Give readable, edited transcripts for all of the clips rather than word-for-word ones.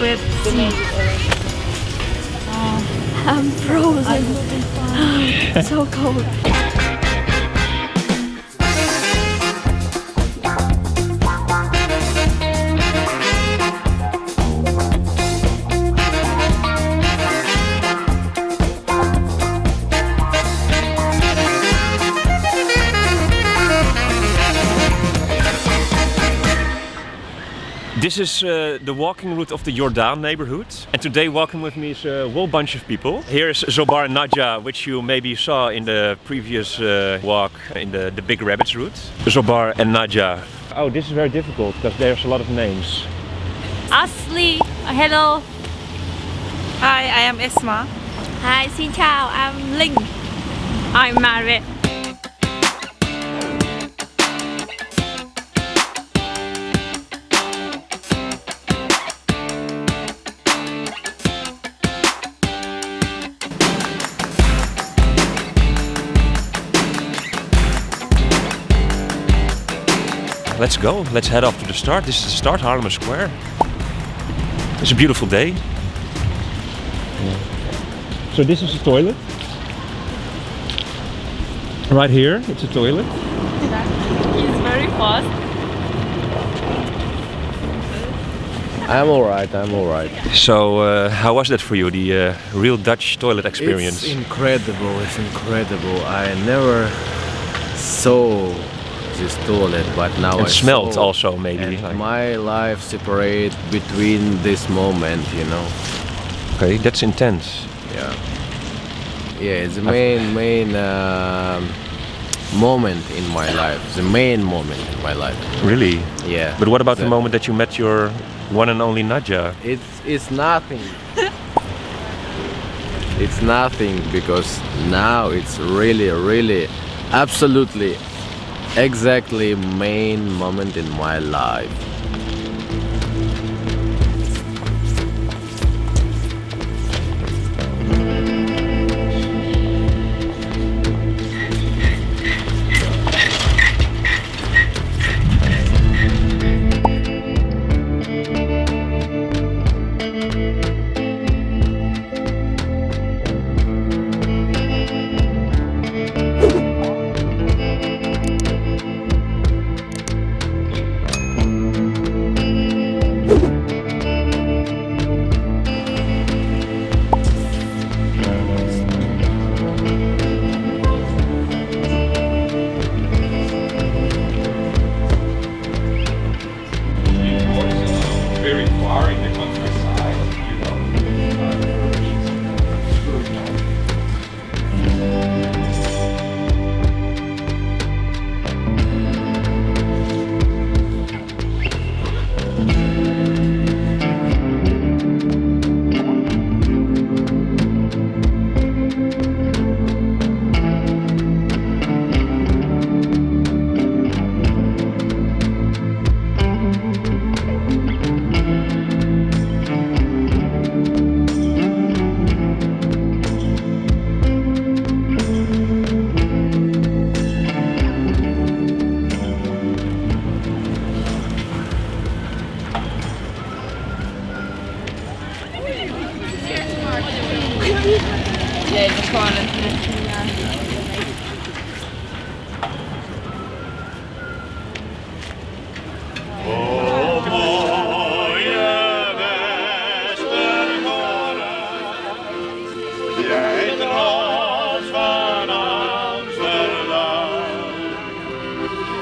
with sea. I'm frozen. So cold. This is the walking route of the Jordaan neighborhood, and today walking with me is a whole bunch of people. Here is Zobar and Nadja, which you maybe saw in the previous walk in the Big Rabbits route. Zobar and Nadja. Oh, this is very difficult because there's a lot of names. Asli, hello. Hi, I am Esma. Hi, xin chào, I'm Linh. I'm Margaret. Let's go, let's head off to the start. This is the start, Haarlemmer Square. It's a beautiful day. Yeah. So this is the toilet. Right here, it's a toilet. He's very fast. I'm alright. So how was that for you, the real Dutch toilet experience? It's incredible. I never saw this toilet, but now And I smelled saw, also maybe. and like- my life separate between this moment, you know. Okay, that's intense. Yeah, it's the main moment in my life. The main moment in my life. Really? Yeah. But what about the The- moment that you met your one and only Nadja? It's nothing. It's nothing because now it's really absolutely exactly main moment in my life. Very far in the countryside, you know. Yeah, it's fun. Jij trots van Amsterdam,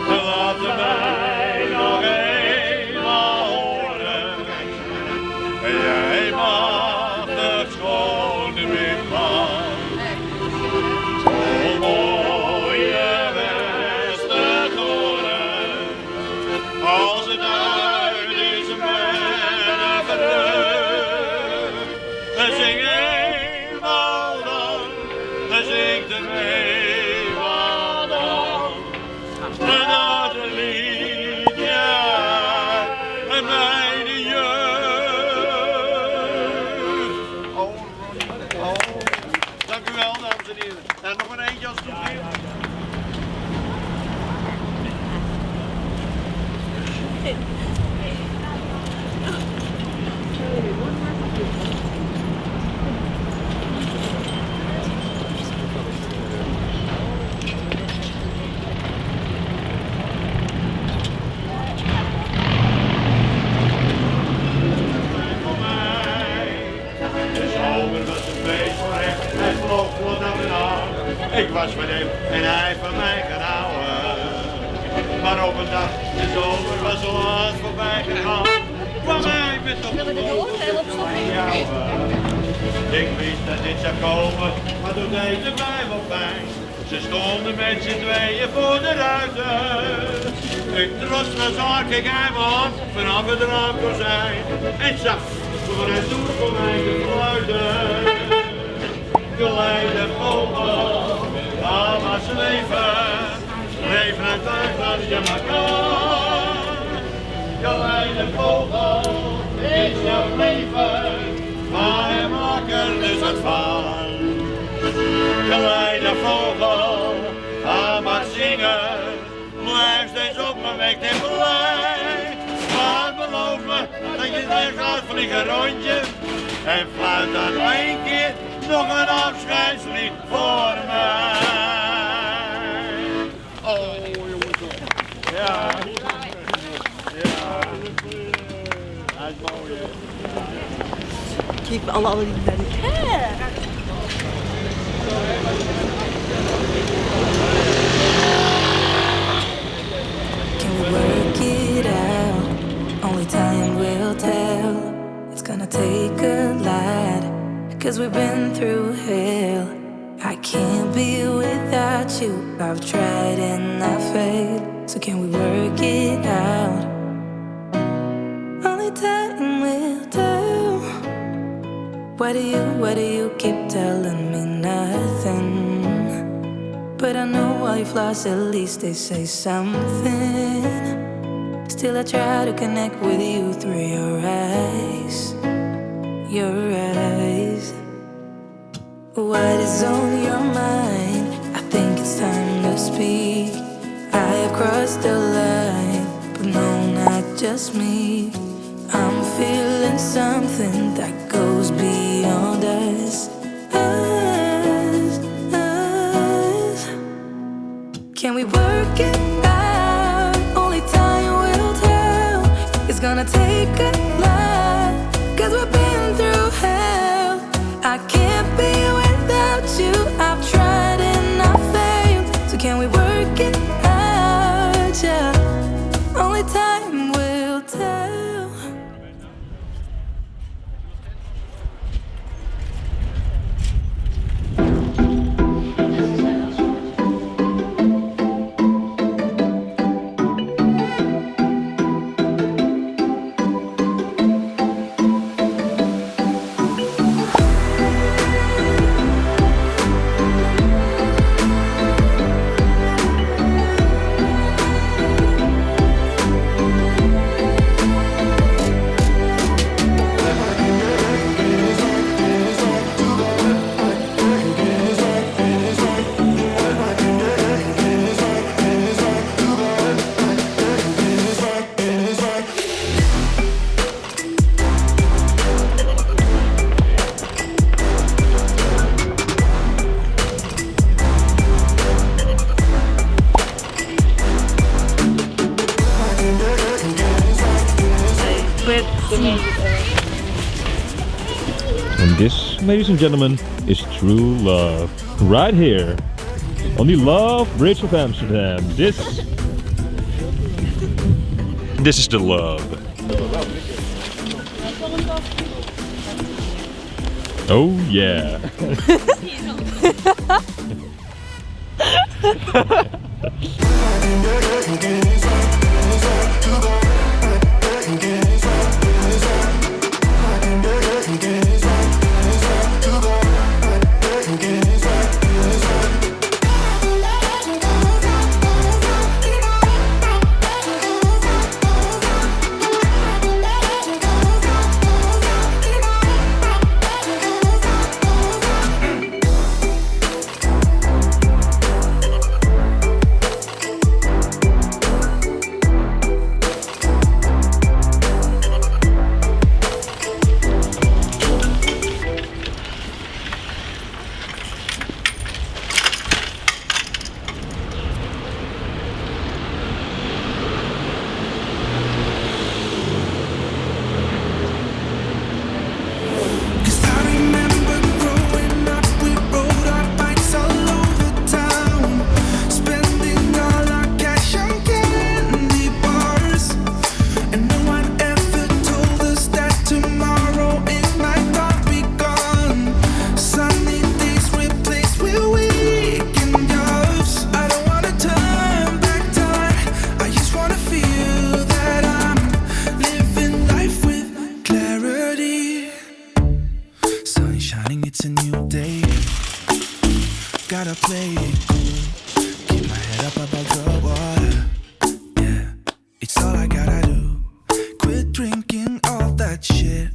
laat mij nog eenmaal horen. Jij mag het schoon wit land, o mooie Westertoren, als het uit is met verheugd. Zing eenmaal dan, zing de eenmaal dan, dat liedje uit mijn jeugd. Oh, dank u wel, dames en heren. En nog een eentje als het goed is. en hij van mij kan houden. Maar op een dag, de zomer was al laat voorbij gegaan, kwam hij met op de boot naar jou. Ik wist dat dit zou komen, maar toen deed het mij wel pijn. Ze stonden met z'n tweeën voor de ruiten. Ik trots was haar, keek hij me aan vanaf het raamkozijn en zag voor het doel voor mij te fluiten. Geleide vogel, ga maar zweven, leef het uit als je maar kan. Geleide vogel, is jouw leven, maar je maakt er dus wat van. Geleide vogel, ga maar zingen, blijf steeds op me weg en blij. Maar beloof me dat je er gaat vliegen rondje en fluit dan 1 keer nog een afscheidslied voor mij. Oh jongens, ja. Ja, hij is mooi hè. Keep alle liefde. Can we work it out? Only time will tell. It's gonna take a lot, 'cause we've been through hell. I can't be without you. I've tried and I failed. So can we work it out? Only time will tell. Why do you keep telling me nothing? But I know all you've lost, at least they say something. Still I try to connect with you through your eyes. Your eyes. What is on your mind? I think it's time to speak. I have crossed the line, but no, not just me. I'm feeling something that goes beyond us. Us. Can we work it out? Only time will tell. It's gonna take a lot, 'cause we've been through hell. I can't be without you. I've tried and I failed. So can we work it out? Yeah. Only time will tell. And this, ladies and gentlemen, is true love. Right here. On the Love Bridge of Amsterdam. This is the love. Oh yeah. play it cool. Keep my head up above the water. Yeah, it's all I gotta do. Quit drinking all that shit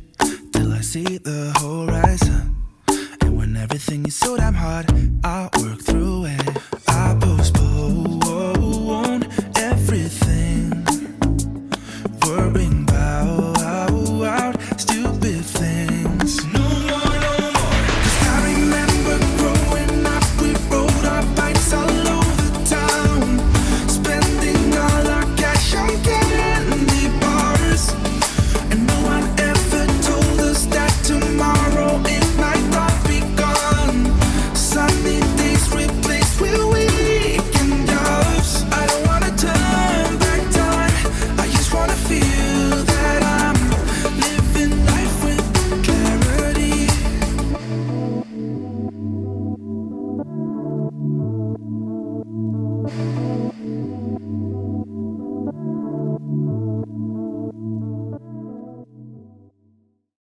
till I see the